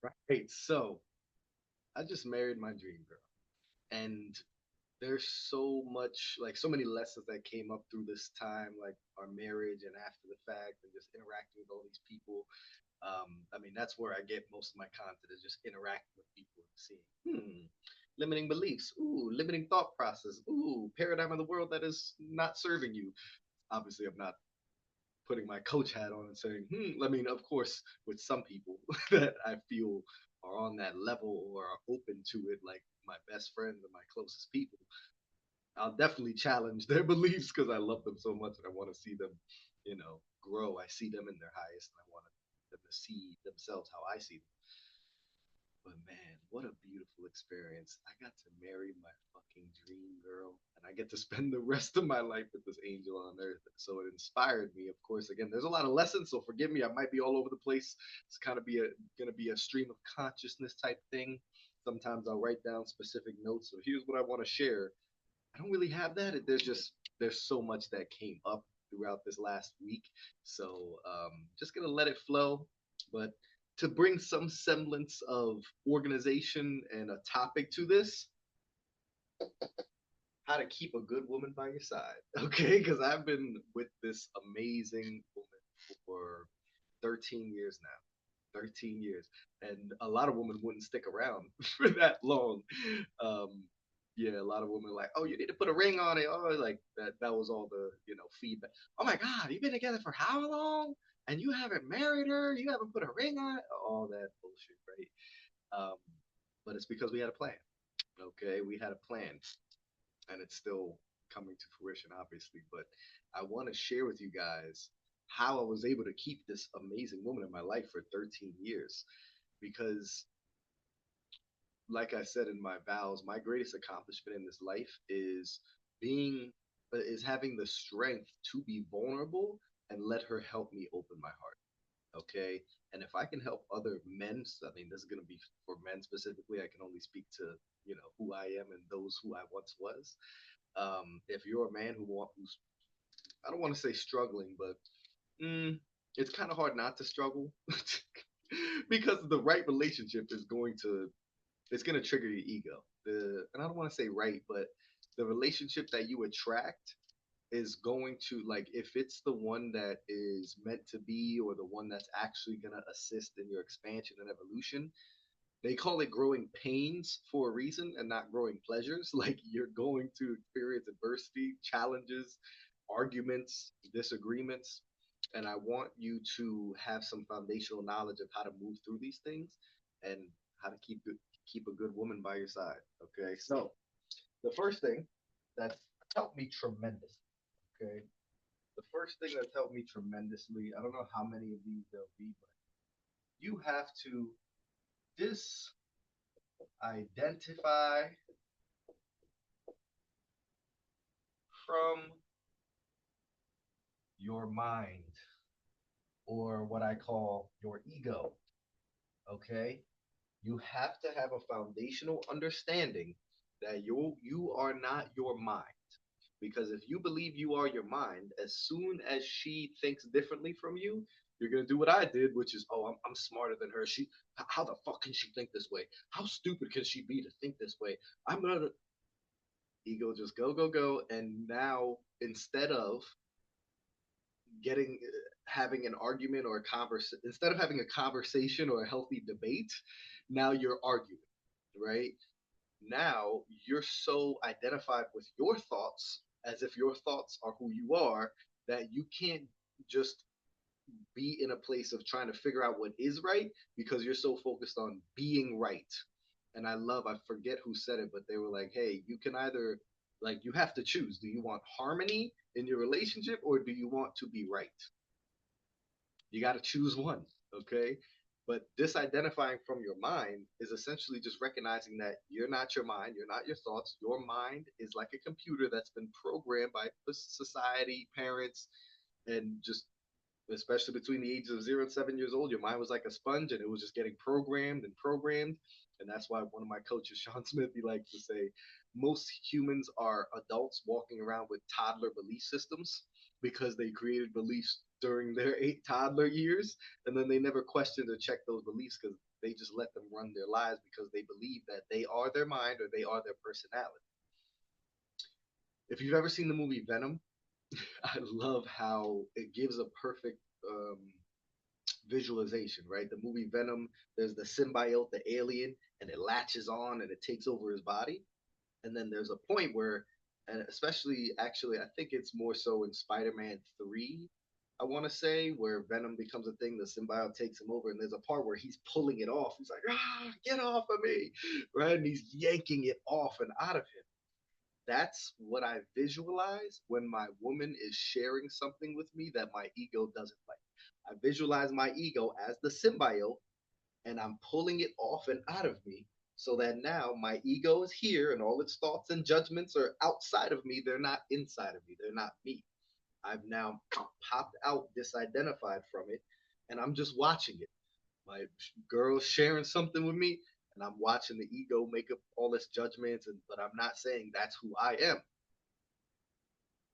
Right. So I just married my dream girl. And there's so much, like so many lessons that came up through this time, like our marriage and after the fact, and just interacting with all these people. I mean, that's where I get most of my content is just interacting with people and seeing, limiting beliefs, ooh, limiting thought process, ooh, paradigm of the world that is not serving you. Obviously, I'm not putting my coach hat on and saying, I mean, of course, with some people that I feel are on that level or are open to it, like my best friends and my closest people, I'll definitely challenge their beliefs because I love them so much and I want to see them, grow. I see them in their highest and I want them to see themselves how I see them. But man, what a beautiful experience. I got to marry my fucking dream girl and I get to spend the rest of my life with this angel on earth. So it inspired me. Of course, again, there's a lot of lessons, so forgive me. I might be all over the place. It's kind of gonna be a stream of consciousness type thing. Sometimes I'll write down specific notes. So here's what I want to share. I don't really have that. There's so much that came up throughout this last week. So just gonna let it flow. But to bring some semblance of organization and a topic to this, how to keep a good woman by your side. Okay, because I've been with this amazing woman for 13 years now. 13 years. And a lot of women wouldn't stick around for that long. Um, yeah, a lot of women are like, oh, you need to put a ring on it. Oh, like that was all the, feedback. Oh my God, you've been together for how long? And you haven't married her, you haven't put a ring on it, all that bullshit, right? But it's because we had a plan. Okay, we had a plan, and it's still coming to fruition, obviously. But I want to share with you guys how I was able to keep this amazing woman in my life for 13 years. Because, like I said in my vows, my greatest accomplishment in this life being is having the strength to be vulnerable and let her help me open my heart. Okay, and if I can help other men, I mean, this is going to be for men specifically. I can only speak to who I am and those who I once was. If you're a man who's, I don't want to say struggling, but it's kind of hard not to struggle because the right relationship is going to it's going to trigger your ego. And I don't want to say right, but the relationship that you attract is going to, like, if it's the one that is meant to be or the one that's actually going to assist in your expansion and evolution. They call it growing pains for a reason and not growing pleasures. Like, you're going to experience adversity, challenges, arguments, disagreements, and I want you to have some foundational knowledge of how to move through these things and how to keep a good woman by your side. Okay, so the first thing that's helped me tremendously. Okay, the first thing that's helped me tremendously. I don't know how many of these there'll be, but you have to disidentify from your mind, or what I call your ego. Okay, you have to have a foundational understanding that you are not your mind. Because if you believe you are your mind, as soon as she thinks differently from you, you're gonna do what I did, which is, oh, I'm smarter than her. How the fuck can she think this way? How stupid can she be to think this way? I'm gonna ego just go go go, and now instead of getting having an argument or a instead of having a conversation or a healthy debate, now you're arguing, right? Now you're so identified with your thoughts as if your thoughts are who you are that you can't just be in a place of trying to figure out what is right because you're so focused on being right. And I forget who said it, but they were like, hey, you can either, like, you have to choose. Do you want harmony in your relationship or do you want to be right? You got to choose one, okay? But disidentifying from your mind is essentially just recognizing that you're not your mind, you're not your thoughts. Your mind is like a computer that's been programmed by society, parents, and just especially between the ages of 0 and 7 years old, your mind was like a sponge and it was just getting programmed and programmed. And that's why one of my coaches, Sean Smith, he likes to say most humans are adults walking around with toddler belief systems because they created beliefs during their toddler years and then they never questioned or checked those beliefs because they just let them run their lives because they believe that they are their mind or they are their personality. If you've ever seen the movie Venom, I love how it gives a perfect visualization, right? The movie Venom, there's the symbiote, the alien, and it latches on and it takes over his body. And then there's a point where, and especially actually, I think it's more so in Spider-Man 3, I want to say, where Venom becomes a thing, the symbiote takes him over, and there's a part where he's pulling it off. He's like, get off of me, right? And he's yanking it off and out of him. That's what I visualize when my woman is sharing something with me that my ego doesn't like. I visualize my ego as the symbiote and I'm pulling it off and out of me so that now my ego is here and all its thoughts and judgments are outside of me. They're not inside of me. They're not me. I've now popped out, disidentified from it, and I'm just watching it. My girl's sharing something with me, and I'm watching the ego make up all its judgments, but I'm not saying that's who I am.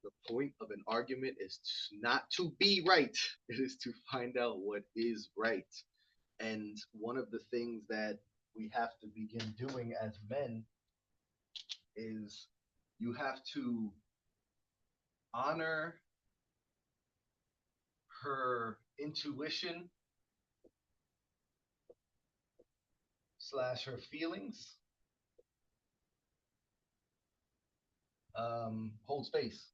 The point of an argument is not to be right, it is to find out what is right. And one of the things that we have to begin doing as men is you have to honor her intuition slash her feelings. Hold space.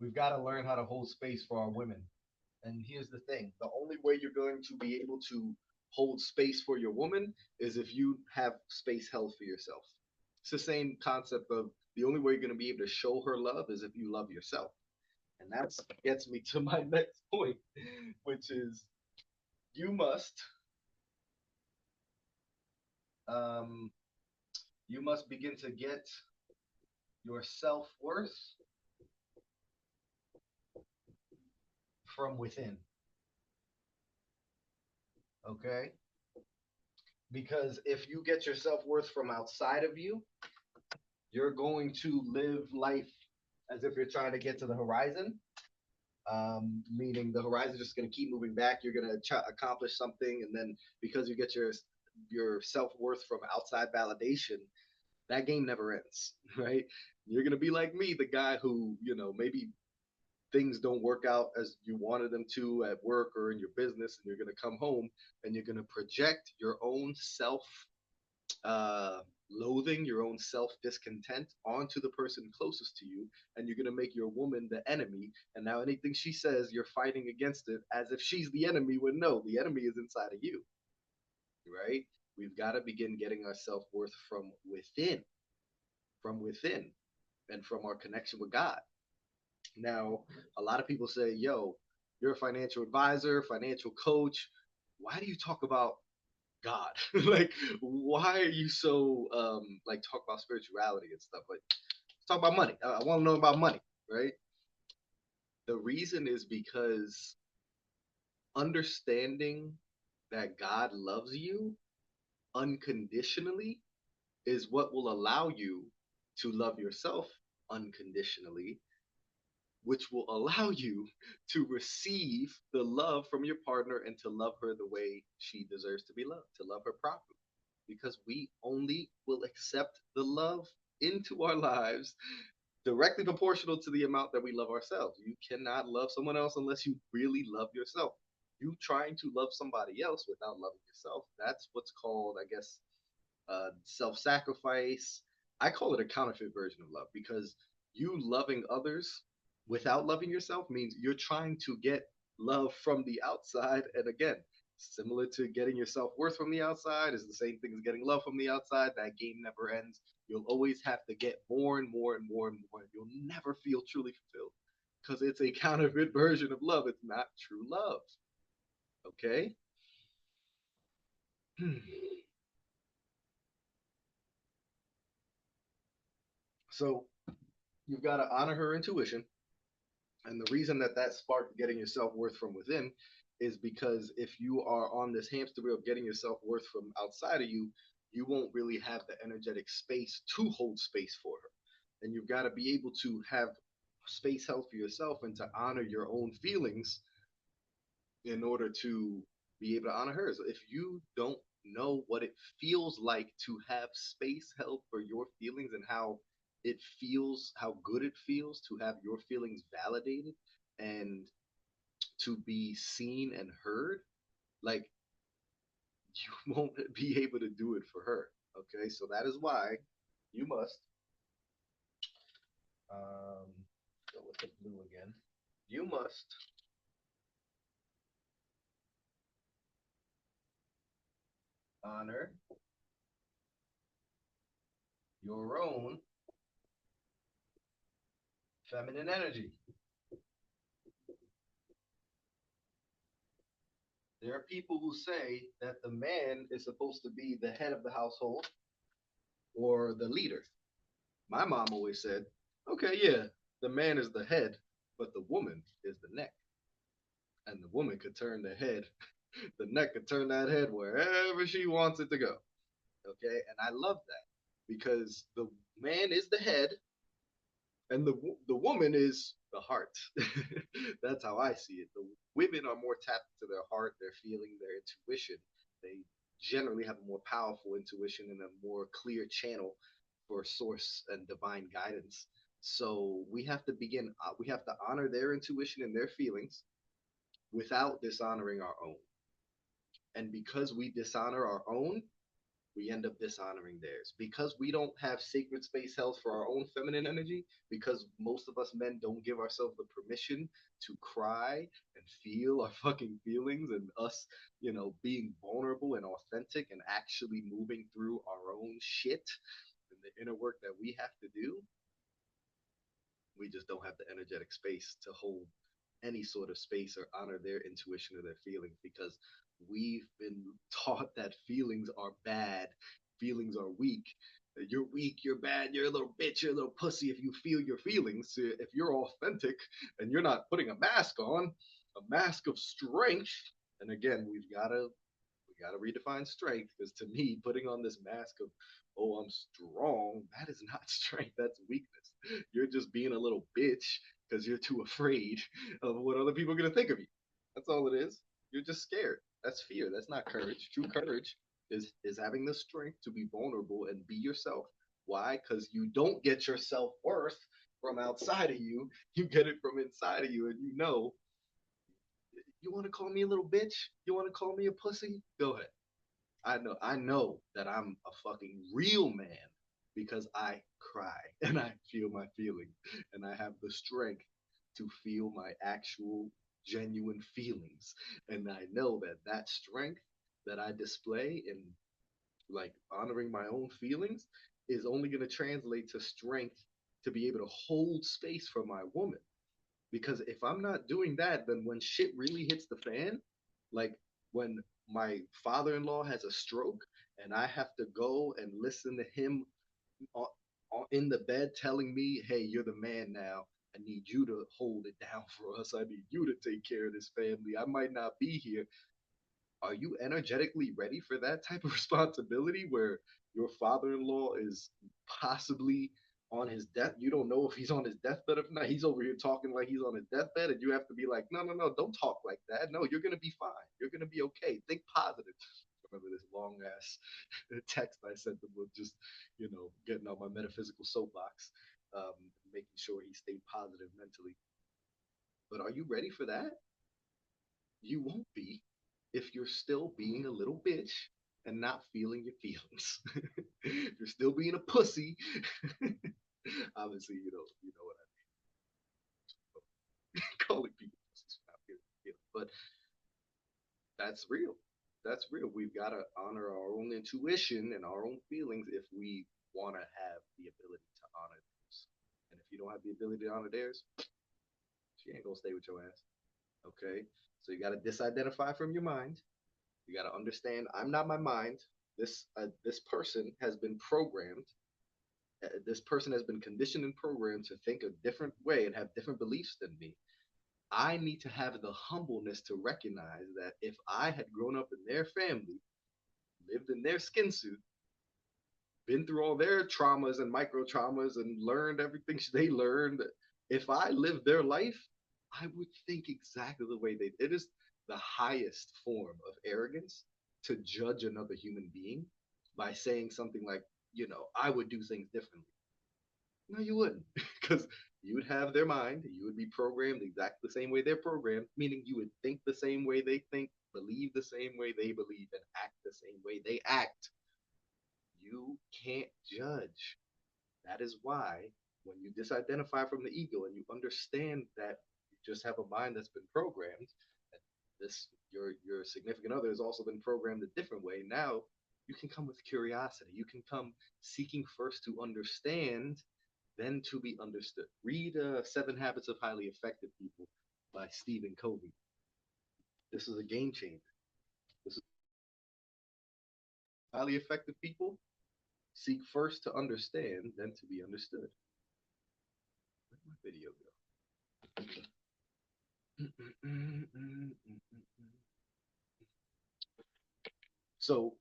We've got to learn how to hold space for our women. And here's the thing, the only way you're going to be able to hold space for your woman is if you have space held for yourself. It's the same concept of the only way you're going to be able to show her love is if you love yourself. And that gets me to my next point, which is you must um, you must begin to get your self worth from within. Okay, because if you get your self worth from outside of you, you're going to live life as if you're trying to get to the horizon, meaning the horizon is just going to keep moving back. You're going to accomplish something, and then because you get your self worth from outside validation, that game never ends, right? You're going to be like me, the guy who maybe things don't work out as you wanted them to at work or in your business, and you're going to come home and you're going to project your own self uh, loathing, your own self discontent onto the person closest to you, and you're going to make your woman the enemy. And now anything she says, you're fighting against it as if she's the enemy, when no, the enemy is inside of you, right? We've got to begin getting our self worth from within, and from our connection with God. Now, a lot of people say, yo, you're a financial advisor, financial coach. Why do you talk about God? Like, why are you so like talk about spirituality and stuff? Like, talk about money. I want to know about money, right? The reason is because understanding that God loves you unconditionally is what will allow you to love yourself unconditionally, which will allow you to receive the love from your partner and to love her the way she deserves to be loved, to love her properly. Because we only will accept the love into our lives directly proportional to the amount that we love ourselves. You cannot love someone else unless you really love yourself. You trying to love somebody else without loving yourself, that's what's called, I guess, self sacrifice. I call it a counterfeit version of love because you loving others without loving yourself means you're trying to get love from the outside. And again, similar to getting your self worth from the outside, is the same thing as getting love from the outside. That game never ends. You'll always have to get more and more and more and more. You'll never feel truly fulfilled because it's a counterfeit version of love. It's not true love. Okay? So you've got to honor her intuition. And the reason that that sparked getting your self worth from within is because if you are on this hamster wheel of getting your self worth from outside of you, you won't really have the energetic space to hold space for her. And you've got to be able to have space held for yourself and to honor your own feelings in order to be able to honor hers. If you don't know what it feels like to have space held for your feelings and how it feels, how good it feels to have your feelings validated and to be seen and heard, like you won't be able to do it for her. Okay, so that is why you must um, go with the blue again. You must honor your own feminine energy. There are people who say that the man is supposed to be the head of the household or the leader. My mom always said, okay, yeah, the man is the head, but the woman is the neck. And the woman could turn the head, the neck could turn that head wherever she wants it to go. Okay. And I love that because the man is the head and the woman is the heart. That's how I see it. The women are more tapped into their heart, their feeling, their intuition. They generally have a more powerful intuition and a more clear channel for source and divine guidance. So we have to honor their intuition and their feelings without dishonoring our own. And because we dishonor our own, we end up dishonoring theirs because we don't have sacred space held for our own feminine energy, because most of us men don't give ourselves the permission to cry and feel our fucking feelings, and us, being vulnerable and authentic and actually moving through our own shit and the inner work that we have to do. We just don't have the energetic space to hold any sort of space or honor their intuition or their feelings, because we've been taught that feelings are bad, feelings are weak. You're weak, you're bad, you're a little bitch, you're a little pussy if you feel your feelings. If you're authentic and you're not putting a mask on, a mask of strength. And again, we gotta redefine strength, because to me, putting on this mask of, oh, I'm strong, that is not strength, that's weakness. You're just being a little bitch because you're too afraid of what other people are gonna think of you. That's all it is. You're just scared. That's fear. That's not courage. True courage is having the strength to be vulnerable and be yourself. Why? Because you don't get your self worth from outside of you. You get it from inside of you, and you want to call me a little bitch? You want to call me a pussy? Go ahead. I know that I'm a fucking real man because I cry and I feel my feelings and I have the strength to feel my actual genuine feelings. And I know that that strength that I display in, like, honoring my own feelings is only going to translate to strength to be able to hold space for my woman. Because if I'm not doing that, then when shit really hits the fan, like when my father-in-law has a stroke and I have to go and listen to him in the bed telling me, "Hey, you're the man now. I need you to hold it down for us. I need you to take care of this family. I might not be here." Are you energetically ready for that type of responsibility where your father-in-law is possibly on his death? You don't know if he's on his deathbed or not. He's over here talking like he's on his deathbed, and you have to be like, no, no, no, don't talk like that. No, you're gonna be fine. You're gonna be okay. Think positive. I remember this long ass text I sent him with just, getting on my metaphysical soapbox, making sure he stayed positive mentally. But are you ready for that? You won't be if you're still being a little bitch and not feeling your feelings. If you're still being a pussy, obviously you know what I mean. Calling people pussies for not feeling feelings, but that's real. That's real. We've got to honor our own intuition and our own feelings if we want to have the ability to honor theirs. And if you don't have the ability to honor theirs, she ain't gonna stay with your ass. Okay, so you got to disidentify from your mind. You got to understand, I'm not my mind. This person has been programmed. This person has been conditioned and programmed to think a different way and have different beliefs than me. I need to have the humbleness to recognize that if I had grown up in their family, lived in their skin suit, been through all their traumas and micro traumas and learned everything they learned, if I lived their life, I would think exactly the way they. It is. the highest form of arrogance to judge another human being by saying something like, I would do things differently. No, you wouldn't, because you would have their mind. You would be programmed exactly the same way they're programmed, meaning you would think the same way they think, believe the same way they believe, and act the same way they act. You can't judge. That is why when you disidentify from the ego and you understand that you just have a mind that's been programmed, and this your significant other has also been programmed a different way. Now you can come with curiosity. You can come seeking first to understand, then to be understood. Read Seven Habits of Highly Effective People by Stephen Covey. This is a game changer. This is highly effective people seek first to understand, then to be understood. Where'd my video go? So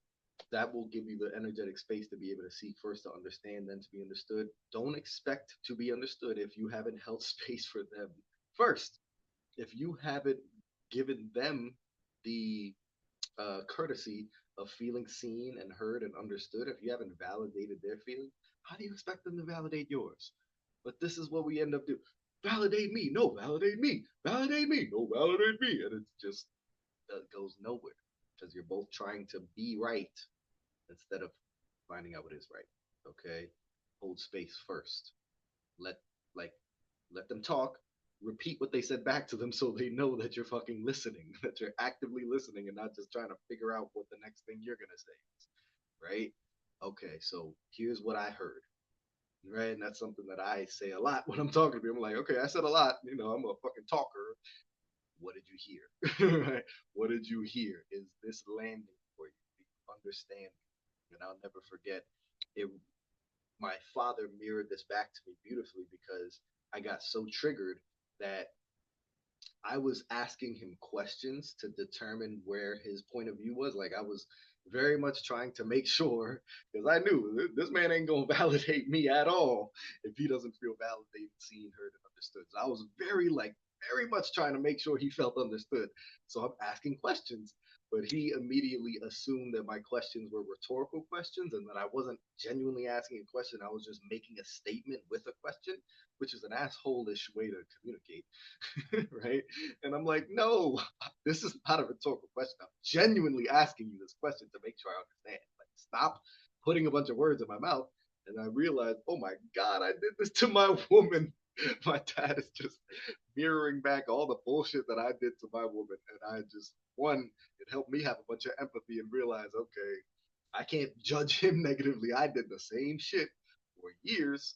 that will give you the energetic space to be able to seek first to understand, then to be understood. Don't expect to be understood if you haven't held space for them first. If you haven't given them the courtesy of feeling seen and heard and understood, if you haven't validated their feelings, how do you expect them to validate yours? But this is what we end up doing. Validate me. No, validate me. Validate me. No, validate me. And it's just, it goes nowhere because you're both trying to be right instead of finding out what is right. Okay? Hold space first. Let like let them talk. Repeat what they said back to them so they know that you're fucking listening, that you're actively listening and not just trying to figure out what the next thing you're gonna say is. Right? Okay, so here's what I heard. Right? And that's something that I say a lot when I'm talking to people. I'm like, okay, I said a lot, I'm a fucking talker. What did you hear? Right? What did you hear? Is this landing for you? Do you understand? And I'll never forget it. My father mirrored this back to me beautifully because I got so triggered that I was asking him questions to determine where his point of view was. Like I was very much trying to make sure because I knew this man ain't gonna validate me at all if he doesn't feel validated, seen, heard, and understood. So I was very much trying to make sure he felt understood. So I'm asking questions, but he immediately assumed that my questions were rhetorical questions and that I wasn't genuinely asking a question. I was just making a statement with a question, which is an asshole-ish way to communicate. Right? And I'm like, no, this is not a rhetorical question. I'm genuinely asking you this question to make sure I understand. Like, stop putting a bunch of words in my mouth. And I realized, oh my God, I did this to my woman. My dad is just mirroring back all the bullshit that I did to my woman. And I just, one, it helped me have a bunch of empathy and realize, okay, I can't judge him negatively. I did the same shit for years.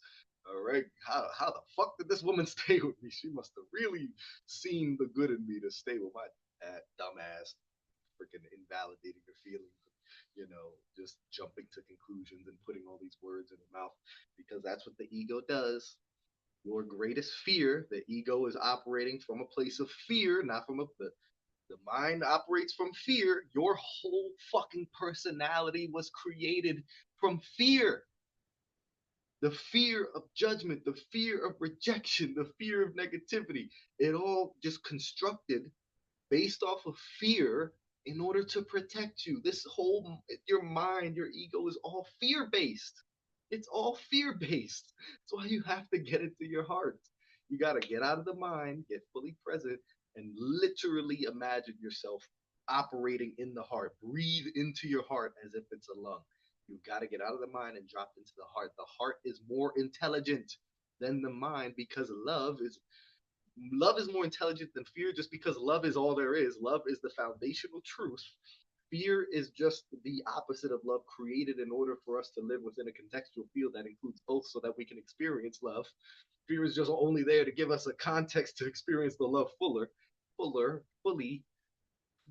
All right, how the fuck did this woman stay with me? She must have really seen the good in me to stay with my dumbass, freaking invalidating her feelings, just jumping to conclusions and putting all these words in her mouth because that's what the ego does. Your greatest fear, the ego is operating from a place of fear, not from the mind operates from fear. Your whole fucking personality was created from fear. The fear of judgment, the fear of rejection, the fear of negativity. It all just constructed based off of fear in order to protect you. This whole, your mind, your ego is all fear based. It's all fear based. That's why you have to get into your heart. You got to get out of the mind, get fully present, and literally imagine yourself operating in the heart. Breathe into your heart as if it's a lung. You've got to get out of the mind and drop into the heart. The heart is more intelligent than the mind because love is more intelligent than fear just because love is all there is. Love is the foundational truth. Fear is just the opposite of love, created in order for us to live within a contextual field that includes both so that we can experience love. Fear is just only there to give us a context to experience the love fully,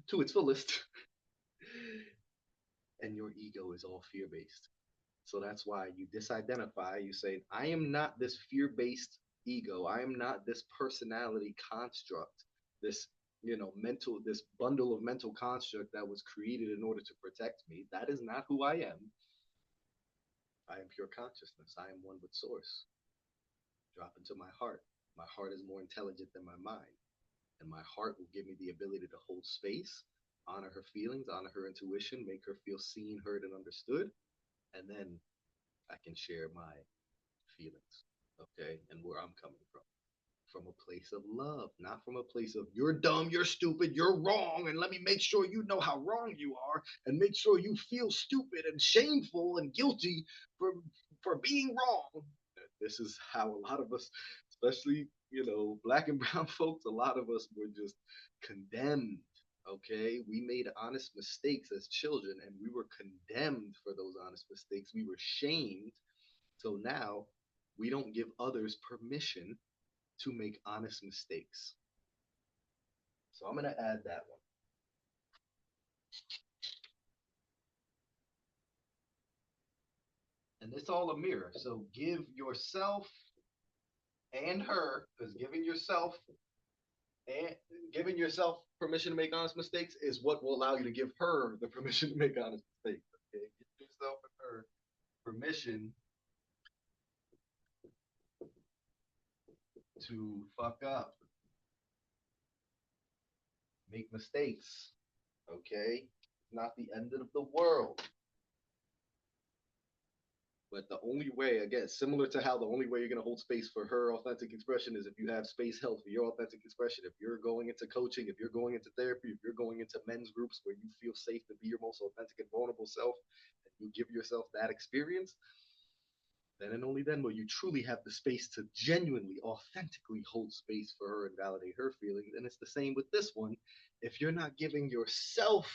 to its fullest. And your ego is all fear based. So that's why you disidentify. You say, I am not this fear based ego. I am not this personality construct, this, this bundle of mental construct that was created in order to protect me. That is not who I am. I am pure consciousness. I am one with source. Drop into my heart. My heart is more intelligent than my mind. And my heart will give me the ability to hold space, honor her feelings, honor her intuition, make her feel seen, heard, and understood. And then I can share my feelings, okay, and where I'm coming from a place of love, not from a place of you're dumb, you're stupid, you're wrong, and let me make sure you know how wrong you are, and make sure you feel stupid and shameful and guilty for being wrong. This is how a lot of us, especially black and brown folks, a lot of us were just condemned. Okay, we made honest mistakes as children, and we were condemned for those honest mistakes. We were shamed. So now we don't give others permission to make honest mistakes. So I'm going to add that one. And it's all a mirror. So give yourself and her, because and giving yourself permission to make honest mistakes is what will allow you to give her the permission to make honest mistakes. Okay, give yourself and her permission to fuck up, make mistakes. Okay, not the end of the world. But the only way, again, similar to how the only way you're going to hold space for her authentic expression is if you have space held for your authentic expression. If you're going into coaching, if you're going into therapy, if you're going into men's groups where you feel safe to be your most authentic and vulnerable self, and you give yourself that experience, then and only then will you truly have the space to genuinely, authentically hold space for her and validate her feelings. And it's the same with this one. If you're not giving yourself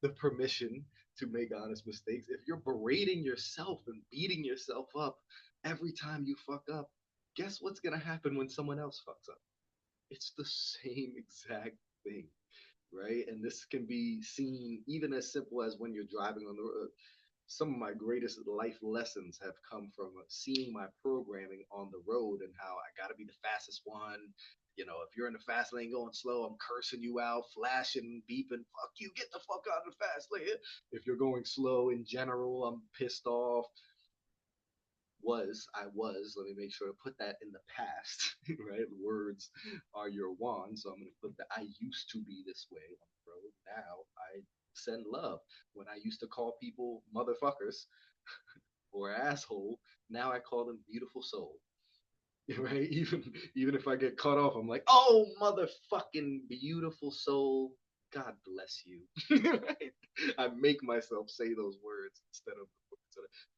the permission to make honest mistakes, if you're berating yourself and beating yourself up every time you fuck up, guess what's going to happen when someone else fucks up? It's the same exact thing, right? And this can be seen even as simple as when you're driving on the road. Some of my greatest life lessons have come from seeing my programming on the road and how I got to be the fastest one. If you're in the fast lane going slow, I'm cursing you out, flashing, beeping, fuck you, get the fuck out of the fast lane. If you're going slow in general, I'm pissed off. Let me make sure to put that in the past, right? Words are your wand. So I'm going to put that I used to be this way on the road. Now I send love. When I used to call people motherfuckers or asshole, now I call them beautiful soul. Right? Even if I get cut off, I'm like, oh motherfucking beautiful soul. God bless you. Right? I make myself say those words instead of the words.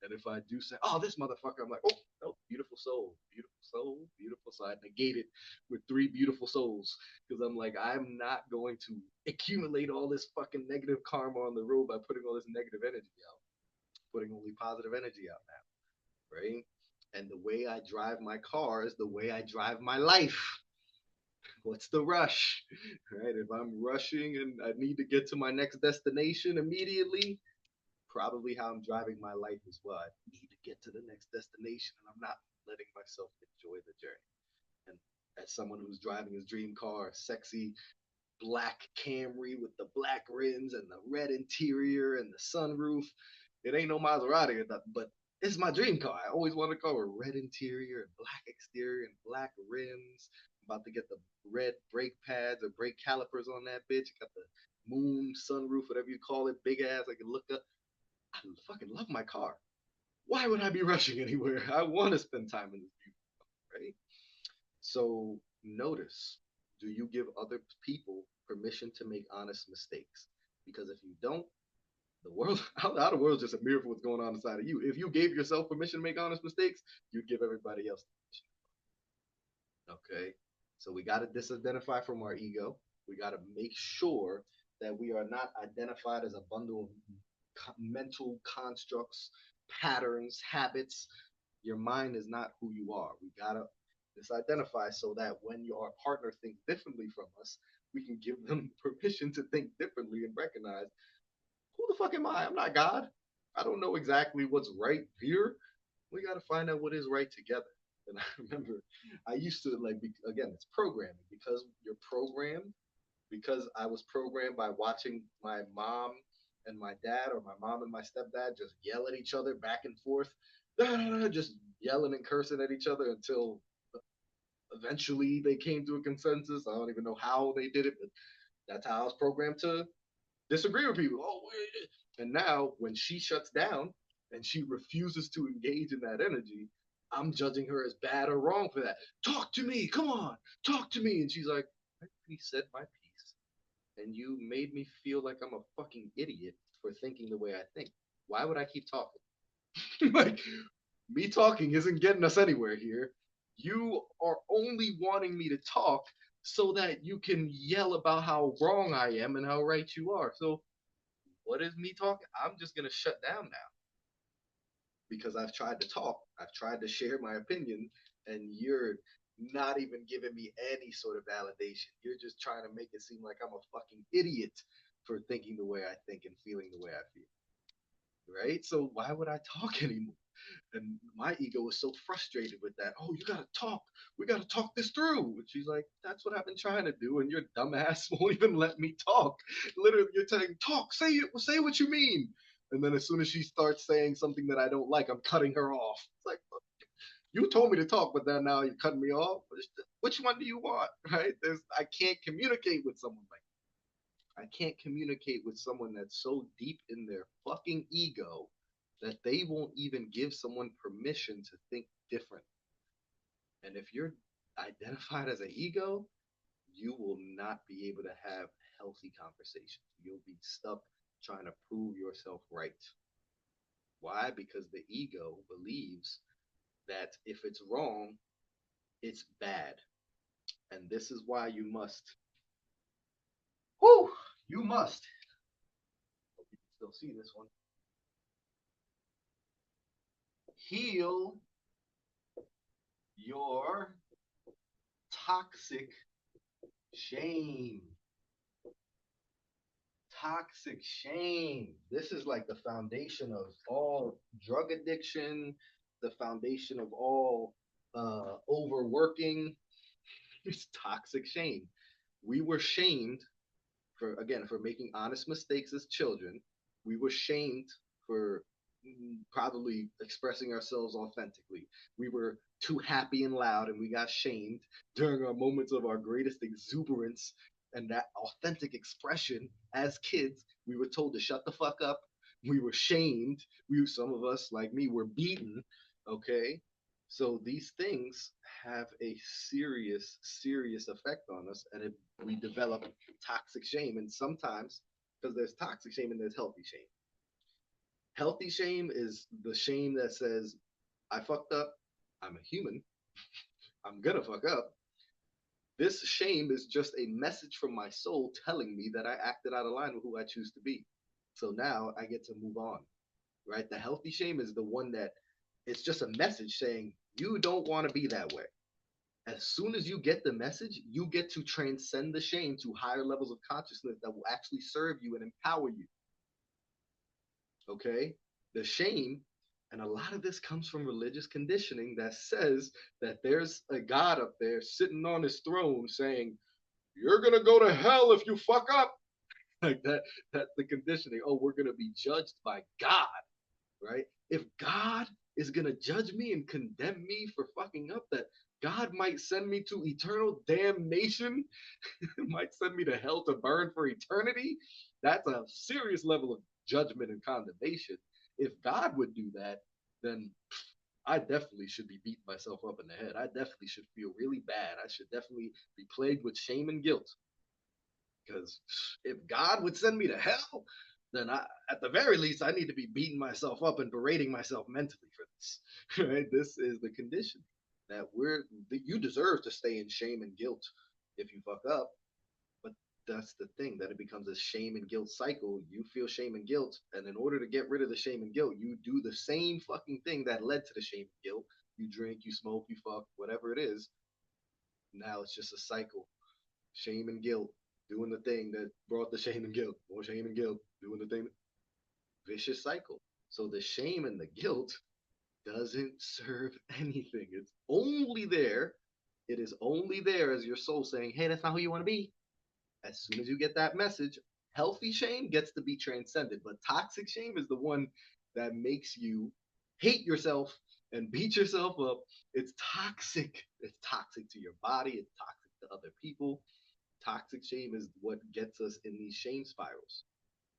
And if I do say, oh, this motherfucker, I'm like, oh, no, beautiful soul, beautiful soul, beautiful. So I negate it with three beautiful souls because I'm like, I'm not going to accumulate all this fucking negative karma on the road by putting all this negative energy out, putting only positive energy out now, right? And the way I drive my car is the way I drive my life. What's the rush? Right? If I'm rushing and I need to get to my next destination immediately, probably how I'm driving my life as well. I need to get to the next destination and I'm not letting myself enjoy the journey. And as someone who's driving his dream car, sexy black Camry with the black rims and the red interior and the sunroof, it ain't no Maserati or nothing, but it's my dream car. I always wanted a car with red interior and black exterior and black rims. I'm about to get the red brake pads or brake calipers on that bitch. Got the moon sunroof, whatever you call it, big ass. I can look up. I fucking love my car. Why would I be rushing anywhere? I want to spend time in this beautiful car, right? So notice, do you give other people permission to make honest mistakes? Because if you don't, the world how the world's just a mirror for what's going on inside of you. If you gave yourself permission to make honest mistakes, you'd give everybody else permission. Okay. So we got to disidentify from our ego. We got to make sure that we are not identified as a bundle of mental constructs, patterns, habits. Your mind is not who you are. We got to disidentify so that when your partner thinks differently from us, we can give them permission to think differently and recognize who the fuck am I? I'm not God. I don't know exactly what's right here. We got to find out what is right together. And I remember I used to again, it's programming because you're programmed, because I was programmed by watching my mom and my dad or my mom and my stepdad just yell at each other back and forth, just yelling and cursing at each other until Eventually, they came to a consensus. I don't even know how they did it, but that's how I was programmed to disagree with people. Oh, and now when she shuts down and she refuses to engage in that energy, I'm judging her as bad or wrong for that. Talk to me, come on, talk to me. And she's like, I already said my piece, and you made me feel like I'm a fucking idiot for thinking the way I think. Why would I keep talking? Like, me talking isn't getting us anywhere here. You are only wanting me to talk so that you can yell about how wrong I am and how right you are. So what is me talking? I'm just gonna shut down now because I've tried to talk. I've tried to share my opinion, and you're not even giving me any sort of validation. You're just trying to make it seem like I'm a fucking idiot for thinking the way I think and feeling the way I feel. Right? So why would I talk anymore? And my ego was so frustrated with that. Oh, you gotta talk. We gotta talk this through. And she's like, that's what I've been trying to do, and your dumbass won't even let me talk. Literally, you're saying, talk, say it, say what you mean. And then as soon as she starts saying something that I don't like, I'm cutting her off. It's like, you told me to talk, but then now you're cutting me off. Which one do you want? Right? I can't communicate with someone like that. I can't communicate with someone that's so deep in their fucking ego that they won't even give someone permission to think different. And if you're identified as an ego, you will not be able to have healthy conversations. You'll be stuck trying to prove yourself right. Why? Because the ego believes that if it's wrong, it's bad. And this is why you must, whoo, you must, hope you can still see this one, heal your toxic shame. Toxic shame. This is like the foundation of all drug addiction, the foundation of all overworking. It's toxic shame. We were shamed for, again, for making honest mistakes as children. We were shamed for probably expressing ourselves authentically. We were too happy and loud, and we got shamed during our moments of our greatest exuberance and that authentic expression as kids. We were told to shut the fuck up. We were shamed. Some of us, like me, were beaten. Okay, so these things have a serious, serious effect on us, and we develop toxic shame. And sometimes, because there's toxic shame and there's healthy shame. Healthy shame is the shame that says, I fucked up. I'm a human. I'm gonna fuck up. This shame is just a message from my soul telling me that I acted out of line with who I choose to be. So now I get to move on, right? The healthy shame is the one that it's just a message saying, you don't want to be that way. As soon as you get the message, you get to transcend the shame to higher levels of consciousness that will actually serve you and empower you. Okay? The shame, and a lot of this comes from religious conditioning that says that there's a God up there sitting on his throne saying, you're going to go to hell if you fuck up. Like that's the conditioning. Oh, we're going to be judged by God, right? If God is going to judge me and condemn me for fucking up, that God might send me to eternal damnation, might send me to hell to burn for eternity. That's a serious level of judgment and condemnation. If God would do that, then I definitely should be beating myself up in the head. I definitely should feel really bad. I should definitely be plagued with shame and guilt. Because if God would send me to hell, then at the very least, I need to be beating myself up and berating myself mentally for this. Right? This is the condition that you deserve to stay in shame and guilt if you fuck up. But that's the thing, that it becomes a shame and guilt cycle. You feel shame and guilt, and in order to get rid of the shame and guilt, you do the same fucking thing that led to the shame and guilt. You drink, you smoke, you fuck, whatever it is. Now it's just a cycle. Shame and guilt, doing the thing that brought the shame and guilt, more shame and guilt, doing the thing. Vicious cycle. So the shame and the guilt doesn't serve anything. It's only there. It is only there as your soul saying, hey, that's not who you want to be. As soon as you get that message, healthy shame gets to be transcended. But toxic shame is the one that makes you hate yourself and beat yourself up. It's toxic. It's toxic to your body. It's toxic to other people. Toxic shame is what gets us in these shame spirals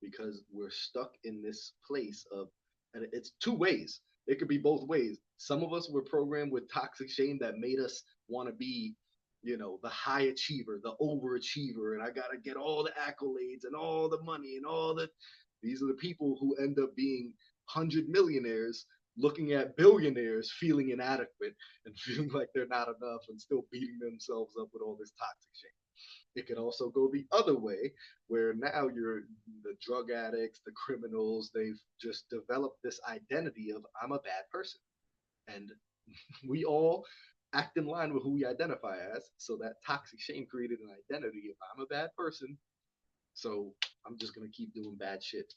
because we're stuck in this place of, and it's two ways. It could be both ways. Some of us were programmed with toxic shame that made us want to be, the high achiever, the overachiever, and I got to get all the accolades and all the money and all the. These are the people who end up being 100 millionaires looking at billionaires feeling inadequate and feeling like they're not enough and still beating themselves up with all this toxic shame. It can also go the other way, where now you're the drug addicts, the criminals, they've just developed this identity of I'm a bad person. And we all act in line with who we identify as. So that toxic shame created an identity of I'm a bad person. So I'm just gonna keep doing bad shit.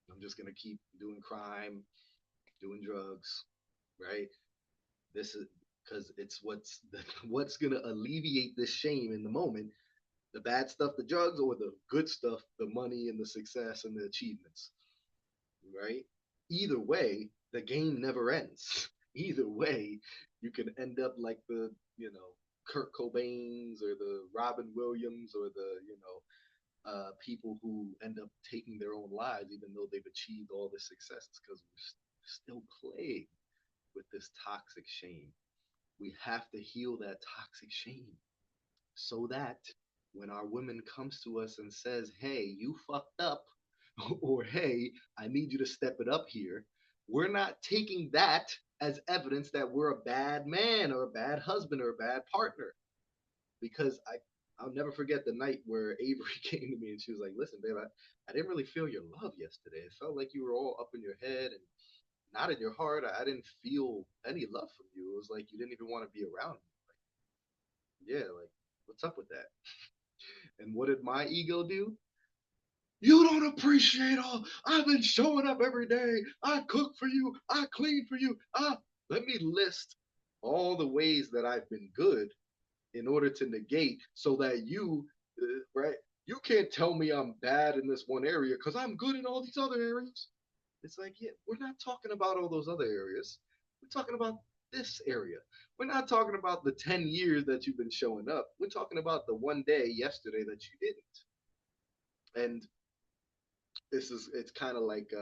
I'm just gonna keep doing crime, doing drugs, right? This is because it's what's gonna alleviate this shame in the moment, the bad stuff, the drugs, or the good stuff, the money and the success and the achievements, right? Either way, the game never ends. Either way, you can end up like the, Kurt Cobains or the Robin Williams or the, people who end up taking their own lives, even though they've achieved all this success. It's because we're still plagued with this toxic shame. We have to heal that toxic shame so that when our woman comes to us and says, hey, you fucked up, or hey, I need you to step it up here, we're not taking that as evidence that we're a bad man or a bad husband or a bad partner. Because I'll never forget the night where Avery came to me and she was like, listen, babe, I didn't really feel your love yesterday. It felt like you were all up in your head and not in your heart. I didn't feel any love from you. It was like you didn't even want to be around me. Like, yeah, like, what's up with that? And what did my ego do? You don't appreciate all. I've been showing up every day. I cook for you. I clean for you. Let me list all the ways that I've been good in order to negate so that right, you can't tell me I'm bad in this one area because I'm good in all these other areas. It's like, yeah, we're not talking about all those other areas. We're talking about this area. We're not talking about the 10 years that you've been showing up. We're talking about the one day yesterday that you didn't. And it's kind of like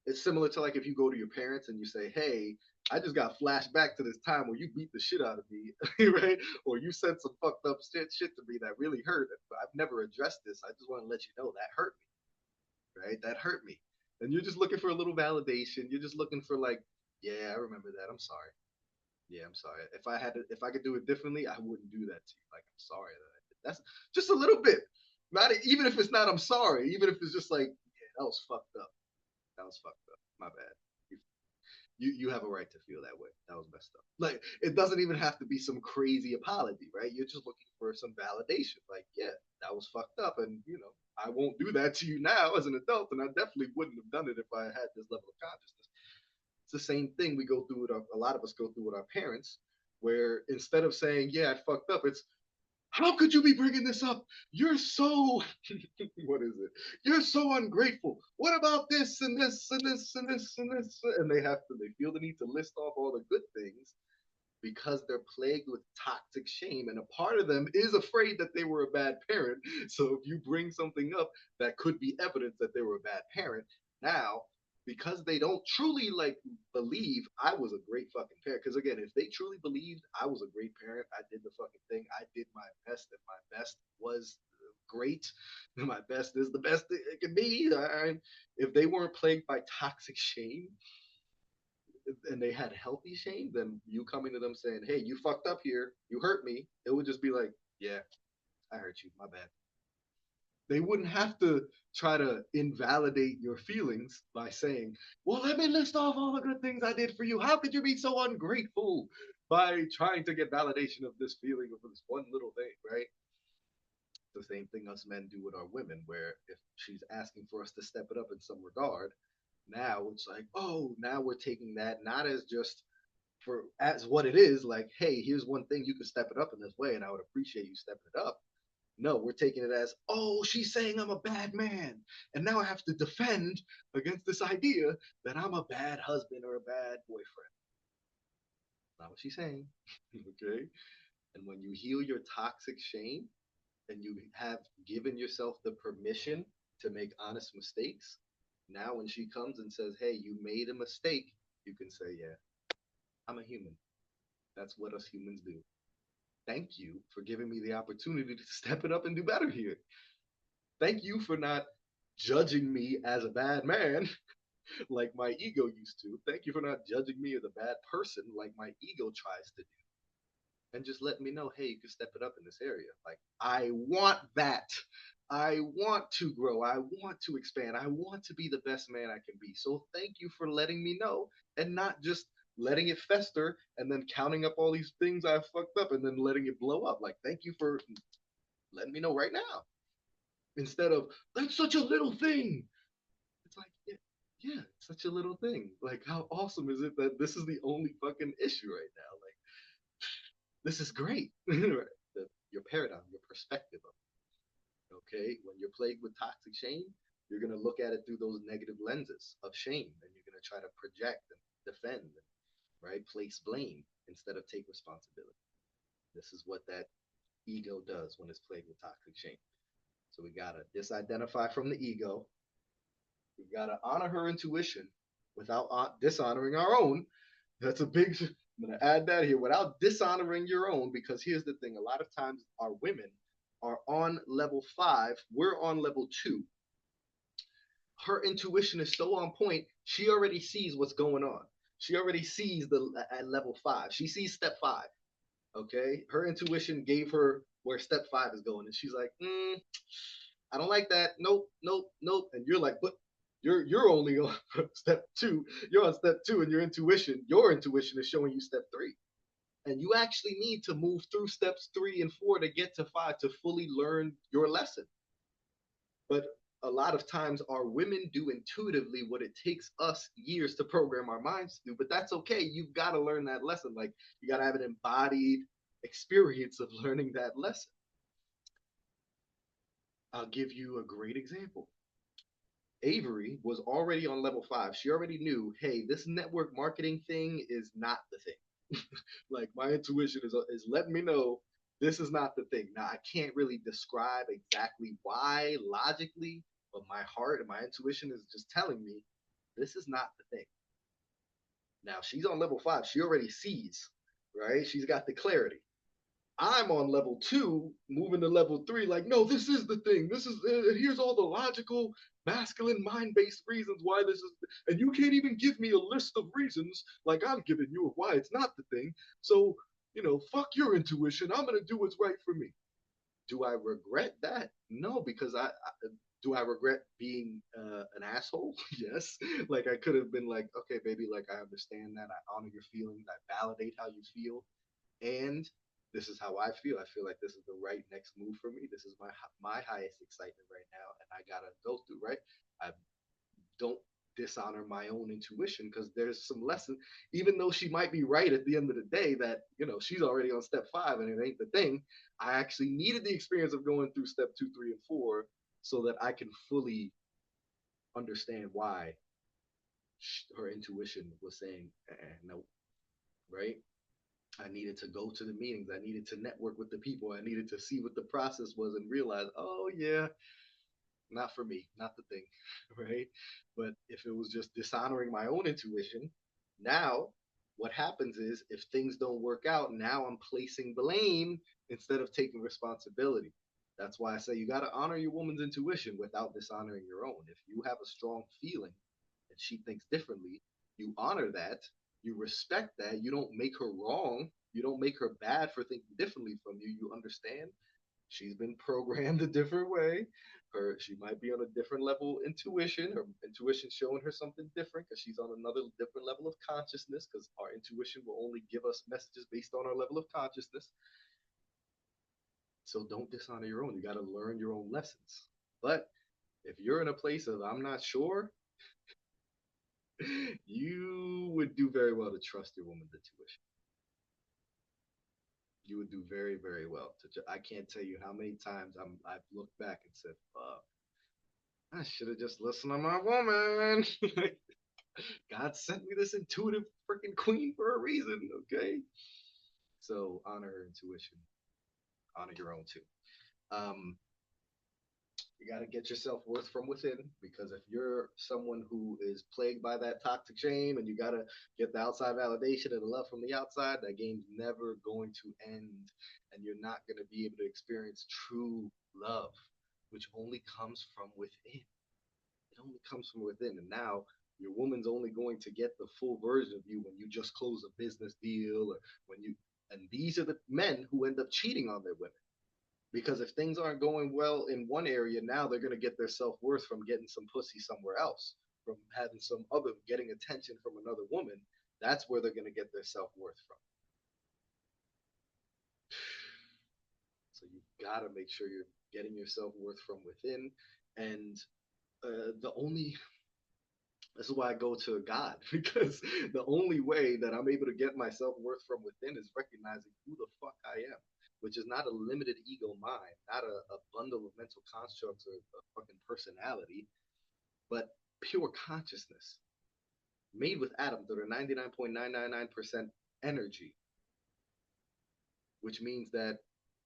it's similar to like if you go to your parents and you say, hey, I just got flashed back to this time where you beat the shit out of me, right? Or you said some fucked up shit to me that really hurt. I've never addressed this. I just want to let you know that hurt me, right? That hurt me. And you're just looking for a little validation. You're just looking for like, yeah, I remember that. I'm sorry. Yeah, I'm sorry. If I could do it differently, I wouldn't do that to you. Like, I'm sorry that I did. That's just a little bit. Not even if it's not. I'm sorry. Even if it's just like, yeah, that was fucked up. That was fucked up. My bad. You have a right to feel that way. That was messed up. Like it doesn't even have to be some crazy apology, right? You're just looking for some validation. Like, yeah, that was fucked up, and I won't do that to you now as an adult, and I definitely wouldn't have done it if I had this level of consciousness. It's the same thing we go through with a lot of us go through with our parents, where instead of saying, yeah, I fucked up, it's how could you be bringing this up? You're so, what is it? You're so ungrateful. What about this and this and this and this and this? And they feel the need to list off all the good things because they're plagued with toxic shame. And a part of them is afraid that they were a bad parent. So if you bring something up that could be evidence that they were a bad parent, now because they don't truly like believe I was a great fucking parent. Because again, if they truly believed I was a great parent, I did the fucking thing, I did my best, and my best was great, my best is the best it can be. If they weren't plagued by toxic shame and they had healthy shame, then you coming to them saying, "Hey, you fucked up here, you hurt me," it would just be like, "Yeah, I hurt you, my bad." They wouldn't have to try to invalidate your feelings by saying, well, let me list off all the good things I did for you. How could you be so ungrateful by trying to get validation of this feeling of this one little thing, right? The same thing us men do with our women, where if she's asking for us to step it up in some regard, now it's like, oh, now we're taking that not as just for as what it is, like, hey, here's one thing you can step it up in this way, and I would appreciate you stepping it up. No, we're taking it as, oh, she's saying I'm a bad man. And now I have to defend against this idea that I'm a bad husband or a bad boyfriend. Not what she's saying. Okay. And when you heal your toxic shame and you have given yourself the permission to make honest mistakes, now when she comes and says, hey, you made a mistake, you can say, yeah, I'm a human. That's what us humans do. Thank you for giving me the opportunity to step it up and do better here. Thank you for not judging me as a bad man like my ego used to. Thank you for not judging me as a bad person like my ego tries to do. And just let me know, hey, you can step it up in this area. Like, I want that. I want to grow. I want to expand. I want to be the best man I can be. So thank you for letting me know and not just letting it fester and then counting up all these things I fucked up and then letting it blow up. Like, thank you for letting me know right now. Instead of, that's such a little thing. It's like, yeah, yeah, it's such a little thing. Like, how awesome is it that this is the only fucking issue right now? Like, this is great. Your paradigm, your perspective of it. Okay, when you're plagued with toxic shame, you're gonna look at it through those negative lenses of shame, and you're gonna try to project and defend, and, right? Place blame instead of take responsibility. This is what that ego does when it's plagued with toxic shame. So we gotta disidentify from the ego. We gotta honor her intuition without dishonoring our own. That's a big. I'm gonna add that here without dishonoring your own, because here's the thing: a lot of times our women are on level 5, we're on level 2. Her intuition is so on point, she already sees what's going on. She already sees the at level 5. She sees step 5. Okay, her intuition gave her where step 5 is going, and she's like, I don't like that. Nope, nope, nope. And you're like, but you're only on step 2. You're on step 2, and your intuition is showing you step 3. And you actually need to move through steps 3 and 4 to get to 5 to fully learn your lesson. But a lot of times our women do intuitively what it takes us years to program our minds to do. But that's okay. You've got to learn that lesson. Like, you got to have an embodied experience of learning that lesson. I'll give you a great example. Avery was already on level 5. She already knew, hey, this network marketing thing is not the thing. Like, my intuition is letting me know this is not the thing. Now, I can't really describe exactly why logically, but my heart and my intuition is just telling me this is not the thing. Now, she's on level 5. She already sees, right? She's got the clarity. I'm on level 2, moving to level 3, like, no, this is the thing. This is, here's all the logical, masculine, mind based reasons why this is, and you can't even give me a list of reasons like I'm giving you of why it's not the thing. So, fuck your intuition. I'm going to do what's right for me. Do I regret that? No, because do I regret being an asshole? Yes. Like, I could have been like, okay, baby, like, I understand that. I honor your feelings. I validate how you feel. And this is how I feel. I feel like this is the right next move for me. This is my highest excitement right now, and I gotta go through, right. I don't dishonor my own intuition, because there's some lesson. Even though she might be right at the end of the day, that she's already on step 5 and it ain't the thing. I actually needed the experience of going through step 2, 3, and 4 so that I can fully understand why her intuition was saying no, right. I needed to go to the meetings. I needed to network with the people. I needed to see what the process was and realize, oh yeah, not for me, not the thing, right? But if it was just dishonoring my own intuition, now what happens is if things don't work out, now I'm placing blame instead of taking responsibility. That's why I say you got to honor your woman's intuition without dishonoring your own. If you have a strong feeling and she thinks differently, you honor that, you respect that, you don't make her wrong, you don't make her bad for thinking differently from you. You understand she's been programmed a different way. She might be on a different level of intuition. Her intuition showing her something different because she's on another different level of consciousness, because our intuition will only give us messages based on our level of consciousness. So don't dishonor your own. You got to learn your own lessons. But if you're in a place of I'm not sure, you would do very well to trust your woman's intuition. You would do very, very well. I can't tell you how many times I've looked back and said, "Fuck, I should have just listened to my woman." God sent me this intuitive freaking queen for a reason. Okay, so honor her intuition, honor your own too. Um, you got to get your self worth from within, because if you're someone who is plagued by that toxic shame and you got to get the outside validation and the love from the outside, that game's never going to end, and you're not going to be able to experience true love, which only comes from within. It only comes from within. And now your woman's only going to get the full version of you when you just close a business deal, or when you, and these are the men who end up cheating on their women, because if things aren't going well in one area, now they're going to get their self-worth from getting some pussy somewhere else, from having some other, getting attention from another woman. That's where they're going to get their self-worth from. So you've got to make sure you're getting your self-worth from within. And the only, this is why I go to God, because the only way that I'm able to get my self-worth from within is recognizing who the fuck I am, which is not a limited ego mind, not a bundle of mental constructs or a fucking personality, but pure consciousness made with atoms that are 99.999% energy, which means that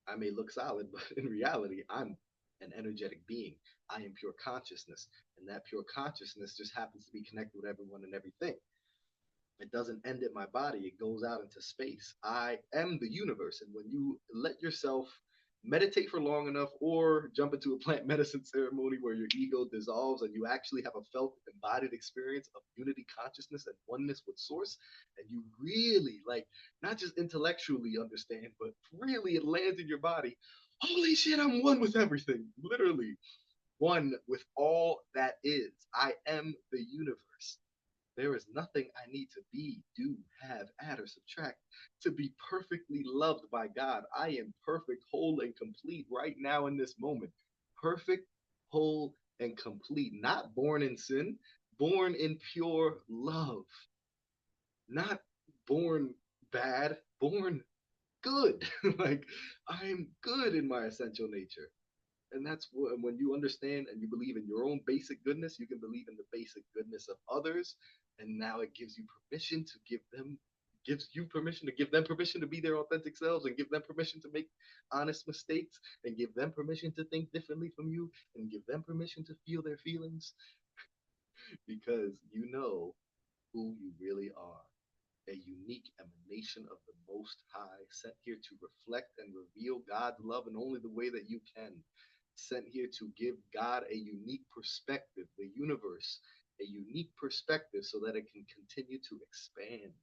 I may look solid, but in reality, I'm an energetic being. I am pure consciousness. And that pure consciousness just happens to be connected with everyone and everything. It doesn't end at my body, it goes out into space. I am the universe. And when you let yourself meditate for long enough or jump into a plant medicine ceremony where your ego dissolves and you actually have a felt embodied experience of unity consciousness and oneness with source, and you really, like, not just intellectually understand, but really it lands in your body. Holy shit, I'm one with everything. Literally one with all that is. I am the universe. There is nothing I need to be, do, have, add, or subtract to be perfectly loved by God. I am perfect, whole, and complete right now in this moment. Perfect, whole, and complete. Not born in sin, born in pure love. Not born bad, born good. Like, I'm good in my essential nature. And that's when you understand and you believe in your own basic goodness, you can believe in the basic goodness of others. And now it gives you permission to give them, gives you permission to give them permission to be their authentic selves, and give them permission to make honest mistakes, and give them permission to think differently from you, and give them permission to feel their feelings, because you know who you really are, a unique emanation of the Most High, sent here to reflect and reveal God's love in only the way that you can. Sent here to give God a unique perspective, the universe, a unique perspective so that it can continue to expand.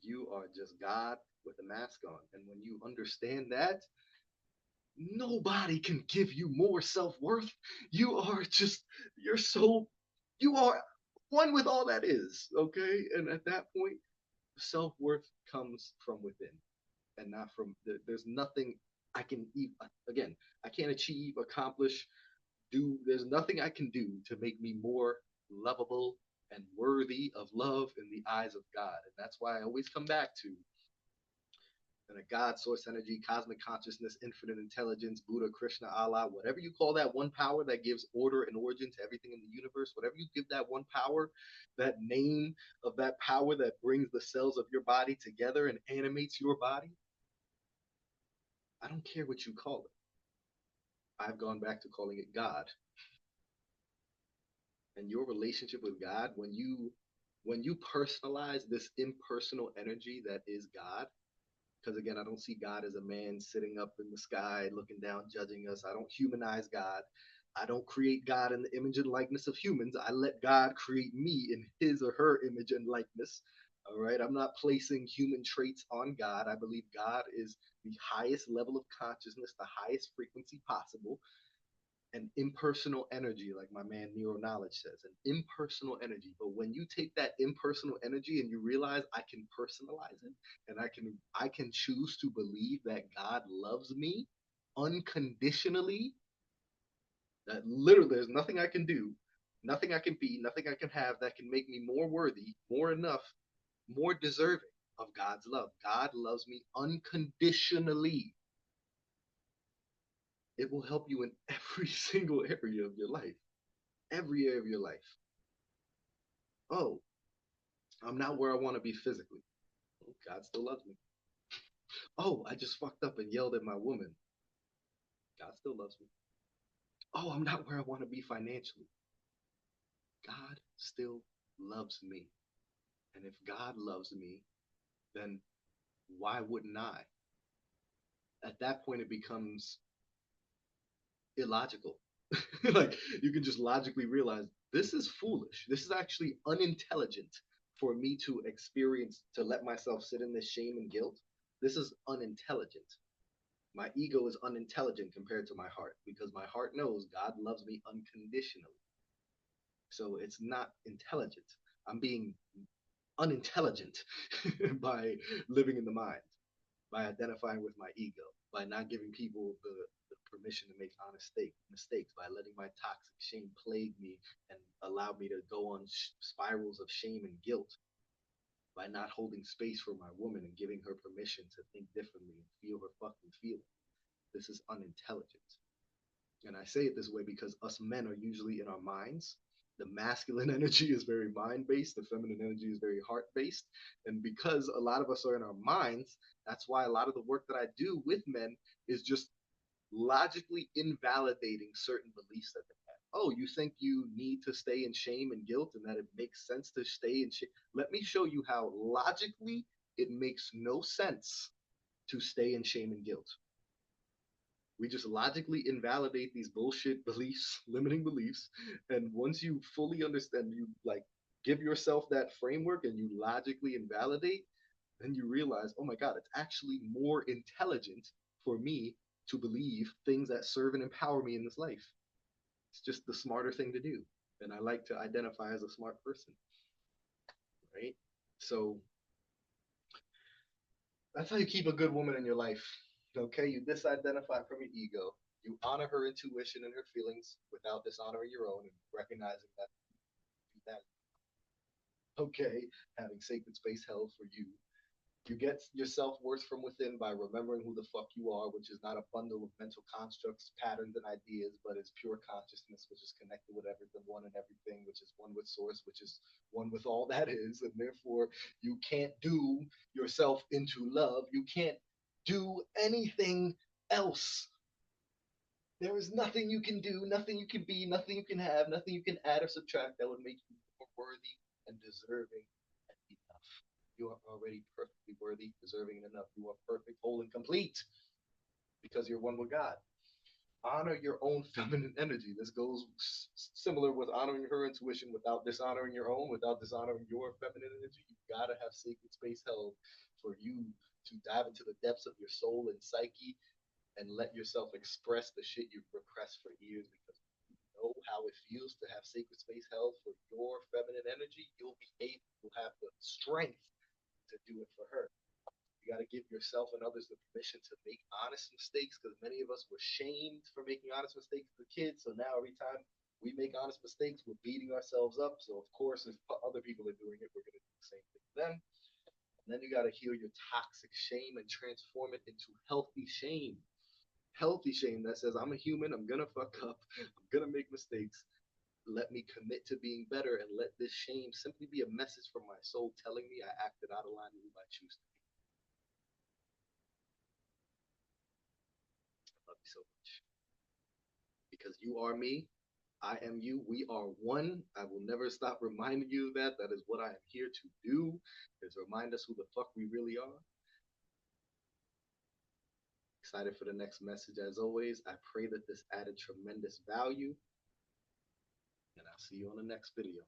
You are just God with a mask on. And when you understand that, nobody can give you more self worth. You are just, you're so, you are one with all that is, okay? And at that point, self worth comes from within and not from, there's nothing I can, again, I can't achieve, accomplish, do, there's nothing I can do to make me more lovable and worthy of love in the eyes of God. And that's why I always come back to and a God, source energy, cosmic consciousness, infinite intelligence, Buddha, Krishna, Allah, whatever you call that one power that gives order and origin to everything in the universe, whatever you give that one power, that name of that power that brings the cells of your body together and animates your body, I don't care what you call it. I've gone back to calling it God. And your relationship with God, when you personalize this impersonal energy that is God, because again, I don't see God as a man sitting up in the sky looking down, judging us. I don't humanize God. I don't create God in the image and likeness of humans. I let God create me in his or her image and likeness. All right. I'm not placing human traits on God. I believe God is the highest level of consciousness, the highest frequency possible, an impersonal energy, like my man Nero Knowledge says, an impersonal energy. But when you take that impersonal energy and you realize I can personalize it, and I can choose to believe that God loves me unconditionally, that literally there's nothing I can do, nothing I can be, nothing I can have that can make me more worthy, more enough, more deserving of God's love. God loves me unconditionally. It will help you in every single area of your life. Every area of your life. Oh, I'm not where I want to be physically. Oh, God still loves me. Oh, I just fucked up and yelled at my woman. God still loves me. Oh, I'm not where I want to be financially. God still loves me. And if God loves me, then why wouldn't I? At that point, it becomes illogical. Like, you can just logically realize this is foolish. This is actually unintelligent for me to experience, to let myself sit in this shame and guilt. This is unintelligent. My ego is unintelligent compared to my heart because my heart knows God loves me unconditionally. So it's not intelligent. I'm being unintelligent by living in the mind, by identifying with my ego, by not giving people the permission to make honest mistakes, by letting my toxic shame plague me and allow me to go on spirals of shame and guilt, by not holding space for my woman and giving her permission to think differently and feel her fucking feelings. This is unintelligent. And I say it this way because us men are usually in our minds. The masculine energy is very mind based, the feminine energy is very heart based. And because a lot of us are in our minds, that's why a lot of the work that I do with men is just logically invalidating certain beliefs that they have. Oh, you think you need to stay in shame and guilt and that it makes sense to stay in shame? Let me show you how logically it makes no sense to stay in shame and guilt. We just logically invalidate these bullshit beliefs, limiting beliefs. And once you fully understand, you like give yourself that framework and you logically invalidate, then you realize, oh my God, it's actually more intelligent for me to believe things that serve and empower me in this life. It's just the smarter thing to do. And I like to identify as a smart person, right? So that's how you keep a good woman in your life. Okay, you disidentify from your ego. You honor her intuition and her feelings without dishonoring your own and recognizing that okay, having sacred space held for you. You get your self worth from within by remembering who the fuck you are, which is not a bundle of mental constructs, patterns, and ideas, but is pure consciousness, which is connected with everything, one and everything, which is one with source, which is one with all that is. And therefore, you can't do yourself into love. You can't do anything else. There is nothing you can do, nothing you can be, nothing you can have, nothing you can add or subtract that would make you more worthy and deserving and enough. You are already perfectly worthy, deserving, and enough. You are perfect, whole, and complete because you're one with God. Honor your own feminine energy. This goes similar with honoring her intuition without dishonoring your own, without dishonoring your feminine energy. You gotta have sacred space held for you to dive into the depths of your soul and psyche and let yourself express the shit you've repressed for years because you know how it feels to have sacred space held for your feminine energy. You'll be able to have the strength to do it for her. You got to give yourself and others the permission to make honest mistakes because many of us were shamed for making honest mistakes as a kid. So now every time we make honest mistakes, we're beating ourselves up. So, of course, if other people are doing it, we're going to do the same thing to them. And then you got to heal your toxic shame and transform it into healthy shame. Healthy shame that says, I'm a human, I'm going to fuck up, I'm going to make mistakes. Let me commit to being better and let this shame simply be a message from my soul telling me I acted out of line with who I choose to be. I love you so much. Because you are me, I am you, we are one. I will never stop reminding you of that. That is what I am here to do, is remind us who the fuck we really are. Excited for the next message as always. I pray that this added tremendous value, and I'll see you on the next video.